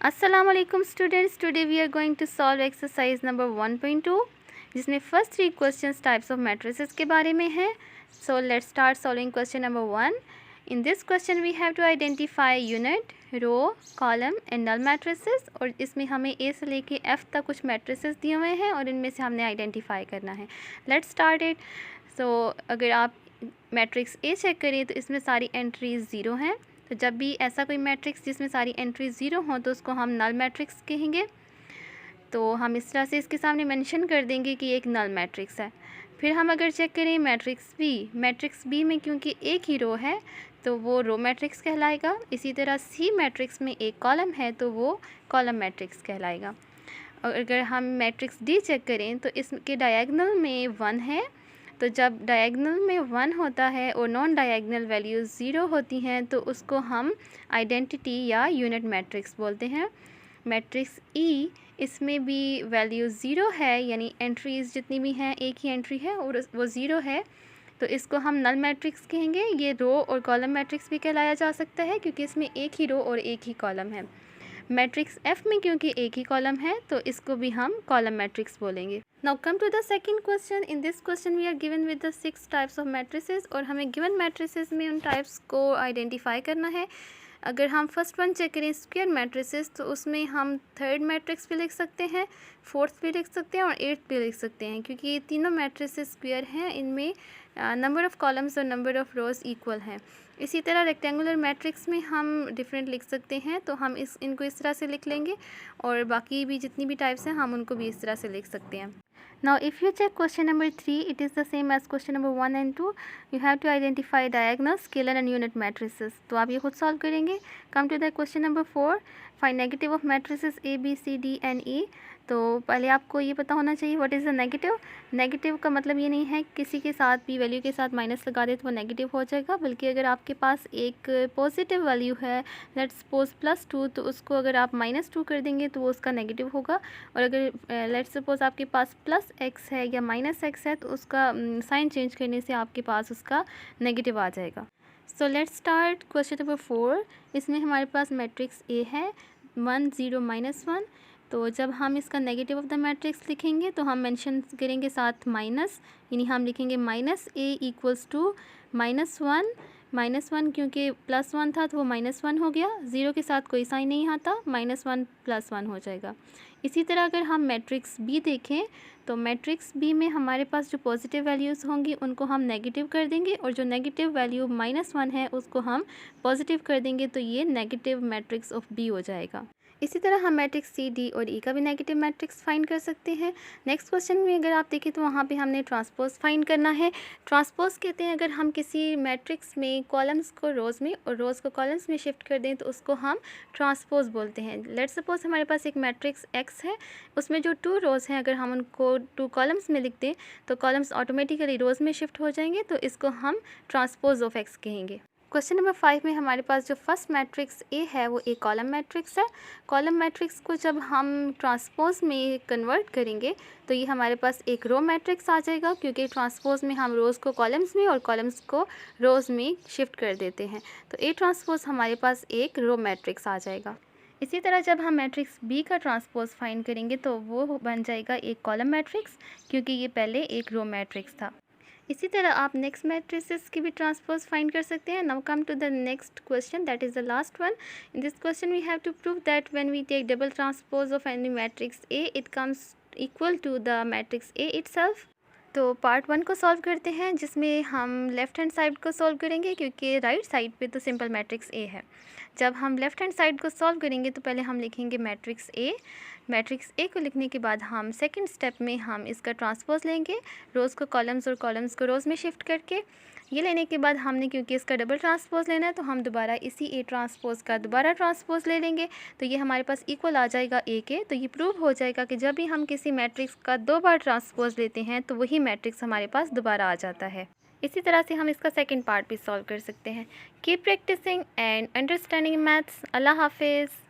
अस्सलामुअलैकुम students, today we are going to solve exercise number 1.2 जिसमें first 3 questions types of matrices के बारे में है। So let's start solving question number 1। In this question we have to identify unit, row, column and null matrices. और इसमें हमें ए से लेके एफ तक कुछ मैट्रिसेस दिए हुए हैं और इनमें से हमने आइडेंटिफाई करना है। Let's start it. सो अगर आप मैट्रिक्स ए चेक करें तो इसमें सारी एंट्रीज ज़ीरो हैं। तो जब भी ऐसा कोई मैट्रिक्स जिसमें सारी एंट्रीज ज़ीरो हों तो उसको हम नल मैट्रिक्स कहेंगे। तो हम इस तरह से इसके सामने मेंशन कर देंगे कि एक नल मैट्रिक्स है। फिर हम अगर चेक करें मैट्रिक्स बी में क्योंकि एक ही रो है तो वो रो मैट्रिक्स कहलाएगा। इसी तरह सी मैट्रिक्स में एक कॉलम है तो वो कॉलम मैट्रिक्स कहलाएगा। और अगर हम मैट्रिक्स डी चेक करें तो इसके डायगोनल में 1 है। तो जब डायगोनल में 1 होता है और नॉन डायगोनल वैल्यूज़ 0 होती हैं तो उसको हम आइडेंटिटी या यूनिट मैट्रिक्स बोलते हैं। मैट्रिक्स ई, इसमें भी वैल्यू 0 है, यानी एंट्रीज़ जितनी भी हैं एक ही एंट्री है और वो 0 है, तो इसको हम नल मैट्रिक्स कहेंगे। ये रो और कॉलम मैट्रिक्स भी कहलाया जा सकता है क्योंकि इसमें एक ही रो और एक ही कॉलम है। मैट्रिक्स एफ में क्योंकि एक ही कॉलम है तो इसको भी हम कॉलम मैट्रिक्स बोलेंगे। Now come to the second question. In this question we are given with the 6 types of matrices और हमें गिवन मैट्रिसेस में उन टाइप्स को आइडेंटिफाई करना है। अगर हम फर्स्ट वन चेक करें स्क्वायर मैट्रिसेस तो उसमें हम थर्ड मैट्रिक्स भी लिख सकते हैं, फोर्थ भी लिख सकते हैं और एट्थ भी लिख सकते हैं क्योंकि ये तीनों मैट्रिसेस स्क्वायर हैं। इनमें नंबर ऑफ़ कॉलम्स और नंबर ऑफ़ रोज़ इक्वल हैं। इसी तरह रेक्टेंगुलर मैट्रिक्स में हम डिफरेंट लिख सकते हैं, तो हम इनको इस तरह से लिख लेंगे और बाकी भी जितनी भी टाइप्स हैं हम उनको भी इस तरह से लिख सकते हैं। Now if you check question number 3, it is the same as question number 1 and 2. You have to identify diagonal, scalar and unit matrices. तो आप ये खुद सॉल्व करेंगे। Come to the question number 4. Find negative of matrices A, B, C, D and E. तो पहले आपको ये पता होना चाहिए what is the negative. Negative का मतलब ये नहीं है किसी के साथ भी वैल्यू के साथ माइनस लगा दे तो वो नेगेटिव हो जाएगा, बल्कि अगर आपके पास एक पॉजिटिव वैल्यू है, लेट्स सपोज +2, तो उसको अगर आप -2 कर देंगे तो वो उसका नेगेटिव होगा। और अगर लेट्स सपोज आपके पास +x है या -x है तो उसका साइन चेंज करने से आपके पास उसका नेगेटिव आ जाएगा। सो लेट्स स्टार्ट क्वेश्चन नंबर 4। इसमें हमारे पास मैट्रिक्स ए है 1 0 -1। तो जब हम इसका नेगेटिव ऑफ द मैट्रिक्स लिखेंगे तो हम मेंशन करेंगे साथ माइनस, यानी हम लिखेंगे -a इक्वल्स टू -1 क्योंकि +1 था तो वो -1 हो गया। 0 के साथ कोई साइन नहीं आता, -1 +1 हो जाएगा। इसी तरह अगर हम मैट्रिक्स बी देखें तो मैट्रिक्स बी में हमारे पास जो पॉजिटिव वैल्यूज़ होंगी उनको हम नेगेटिव कर देंगे और जो नेगेटिव वैल्यू -1 है उसको हम पॉजिटिव कर देंगे, तो ये नेगेटिव मैट्रिक्स ऑफ बी हो जाएगा। इसी तरह हम मैट्रिक्स सी, डी और ई का भी नेगेटिव मैट्रिक्स फाइंड कर सकते हैं। नेक्स्ट क्वेश्चन में अगर आप देखें तो वहाँ पे हमने ट्रांसपोज फाइंड करना है। ट्रांसपोज कहते हैं अगर हम किसी मैट्रिक्स में कॉलम्स को रोज़ में और रोज़ को कॉलम्स में शिफ्ट कर दें तो उसको हम ट्रांसपोज बोलते हैं। लेट्स सपोज हमारे पास एक मैट्रिक्स एक्स है, उसमें जो 2 रोज़ हैं अगर हम उनको 2 कॉलम्स में लिख दें तो कॉलम्स ऑटोमेटिकली रोज़ में शिफ्ट हो जाएंगे, तो इसको हम ट्रांसपोज ऑफ एक्स कहेंगे। क्वेश्चन नंबर 5 में हमारे पास जो फर्स्ट मैट्रिक्स ए है वो एक कॉलम मैट्रिक्स है। कॉलम मैट्रिक्स को जब हम ट्रांसपोज में कन्वर्ट करेंगे तो ये हमारे पास एक रो मैट्रिक्स आ जाएगा क्योंकि ट्रांसपोज में हम रोज़ को कॉलम्स में और कॉलम्स को रोज़ में शिफ्ट कर देते हैं। तो ए ट्रांसपोज हमारे पास एक रो मैट्रिक्स आ जाएगा। इसी तरह जब हम मैट्रिक्स बी का ट्रांसपोज फाइंड करेंगे तो वो बन जाएगा एक कॉलम मैट्रिक्स क्योंकि ये पहले एक रो मैट्रिक्स था। इसी तरह आप नेक्स्ट मैट्रिसेस की भी ट्रांसपोज फाइंड कर सकते हैं। Now come to the next question, that is the last one. In this question we have to prove that when we take double transpose of any matrix A it comes equal to the matrix A itself. तो part 1 को solve करते हैं जिसमें हम left hand side को solve करेंगे क्योंकि right side पे तो सिंपल मैट्रिक्स ए है। जब हम लेफ़्ट हैंड साइड को सॉल्व करेंगे तो पहले हम लिखेंगे मैट्रिक्स ए। मैट्रिक्स ए को लिखने के बाद हम सेकंड स्टेप में हम इसका ट्रांसपोज लेंगे, रोज़ को कॉलम्स और कॉलम्स को रोज़ में शिफ्ट करके। ये लेने के बाद हमने क्योंकि इसका डबल ट्रांसपोज लेना है तो हम दोबारा इसी ए ट्रांसपोज का दोबारा ट्रांसपोज ले लेंगे, तो ये हमारे पास इक्वल आ जाएगा ए के। तो ये प्रूव हो जाएगा कि जब भी हम किसी मैट्रिक्स का 2 बार ट्रांसपोज लेते हैं तो वही मैट्रिक्स हमारे पास दोबारा आ जाता है। इसी तरह से हम इसका सेकंड पार्ट भी सॉल्व कर सकते हैं। Keep practising and understanding maths. अल्लाह हाफिज़।